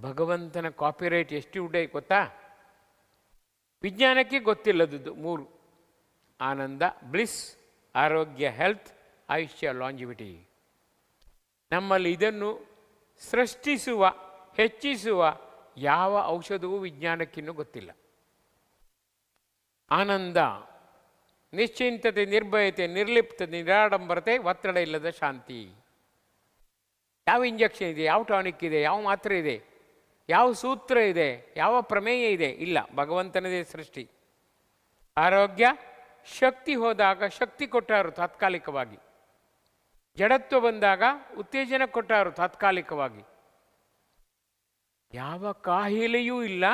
ಭಗವಂತನ ಕಾಪಿರೈಟ್ ಎಷ್ಟು ಉಡ್ಡೆ ಗೊತ್ತಾ? ವಿಜ್ಞಾನಕ್ಕೆ ಗೊತ್ತಿಲ್ಲದದ್ದು 3: ಆನಂದ, ಬ್ಲಿಸ್, ಆರೋಗ್ಯ, ಹೆಲ್ತ್, ಆಯುಷ್ಯ, ಲಾಂಜಿವಿಟಿ. ನಮ್ಮಲ್ಲಿ ಇದನ್ನು ಸೃಷ್ಟಿಸುವ, ಹೆಚ್ಚಿಸುವ ಯಾವ ಔಷಧವೂ ವಿಜ್ಞಾನಕ್ಕಿನ್ನೂ ಗೊತ್ತಿಲ್ಲ. ಆನಂದ, ನಿಶ್ಚಿಂತತೆ, ನಿರ್ಭಯತೆ, ನಿರ್ಲಿಪ್ತತೆ, ನಿರಾಡಂಬರತೆ, ಒತ್ತಡ ಇಲ್ಲದ ಶಾಂತಿ. ಯಾವ ಇಂಜೆಕ್ಷನ್ ಇದೆ, ಯಾವ ಟಾನಿಕ್ ಇದೆ, ಯಾವ ಮಾತ್ರೆ ಇದೆ, ಯಾವ ಸೂತ್ರ ಇದೆ, ಯಾವ ಪ್ರಮೇಯ ಇದೆ? ಇಲ್ಲ, ಭಗವಂತನದೇ ಸೃಷ್ಟಿ. ಆರೋಗ್ಯ, ಶಕ್ತಿ ಹೋದಾಗ ಶಕ್ತಿ ಕೊಟ್ಟಾರು ತಾತ್ಕಾಲಿಕವಾಗಿ, ಜಡತ್ವ ಬಂದಾಗ ಉತ್ತೇಜನ ಕೊಟ್ಟಾರು ತಾತ್ಕಾಲಿಕವಾಗಿ. ಯಾವ ಕಾಯಿಲೆಯೂ ಇಲ್ಲ,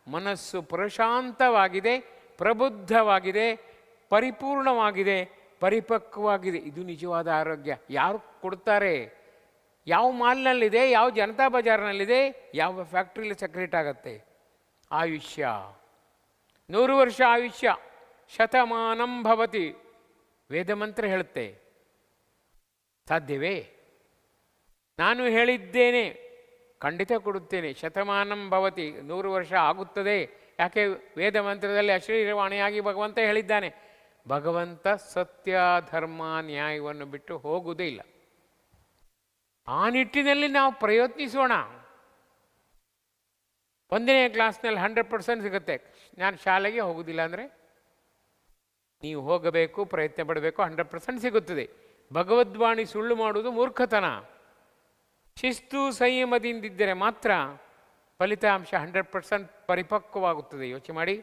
ಮನಸ್ಸು ಪ್ರಶಾಂತವಾಗಿದೆ, ಪ್ರಬುದ್ಧವಾಗಿದೆ, ಪರಿಪೂರ್ಣವಾಗಿದೆ, ಪರಿಪಕ್ವವಾಗಿದೆ. ಇದು ನಿಜವಾದ ಆರೋಗ್ಯ. ಯಾರು ಕೊಡ್ತಾರೆ? ಯಾವ ಮಾಲ್ನಲ್ಲಿದೆ, ಯಾವ ಜನತಾ ಬಜಾರ್ನಲ್ಲಿದೆ, ಯಾವ ಫ್ಯಾಕ್ಟ್ರಿಲಿ ಸೆಕ್ರೆಟ್ ಆಗುತ್ತೆ? ಆಯುಷ್ಯ 100 ವರ್ಷ ಆಯುಷ್ಯ, ಶತಮಾನಂ ಭವತಿ. ವೇದಮಂತ್ರ ಹೇಳುತ್ತೆ. ಸಾಧ್ಯವೇ? ನಾನು ಹೇಳಿದ್ದೇನೆ, ಖಂಡಿತ ಕೊಡುತ್ತೇನೆ. ಶತಮಾನಂ ಭವತಿ, 100 ವರ್ಷ ಆಗುತ್ತದೆ. ಯಾಕೆ? ವೇದ ಮಂತ್ರದಲ್ಲಿ ಅಶ್ರೀರವಾಣಿಯಾಗಿ ಭಗವಂತ ಹೇಳಿದ್ದಾನೆ. ಭಗವಂತ ಸತ್ಯ, ಧರ್ಮ, ನ್ಯಾಯವನ್ನು ಬಿಟ್ಟು ಹೋಗುವುದೇ ಇಲ್ಲ. ಆ ನಿಟ್ಟಿನಲ್ಲಿ ನಾವು ಪ್ರಯತ್ನಿಸೋಣ. 1ನೇ ಕ್ಲಾಸ್ನಲ್ಲಿ 100% ಸಿಗುತ್ತೆ. ನಾನು ಶಾಲೆಗೆ ಹೋಗುವುದಿಲ್ಲ ಅಂದರೆ ನೀವು ಹೋಗಬೇಕು, ಪ್ರಯತ್ನ ಪಡಬೇಕು, 100% ಸಿಗುತ್ತದೆ. ಭಗವದ್ವಾಣಿ ಸುಳ್ಳು ಮಾಡುವುದು ಮೂರ್ಖತನ. ಶಿಸ್ತು ಸಂಯಮದಿಂದಿದ್ದರೆ ಮಾತ್ರ ಫಲಿತಾಂಶ 100% ಪರಿಪಕ್ವವಾಗುತ್ತದೆ. ಯೋಚನೆ ಮಾಡಿ.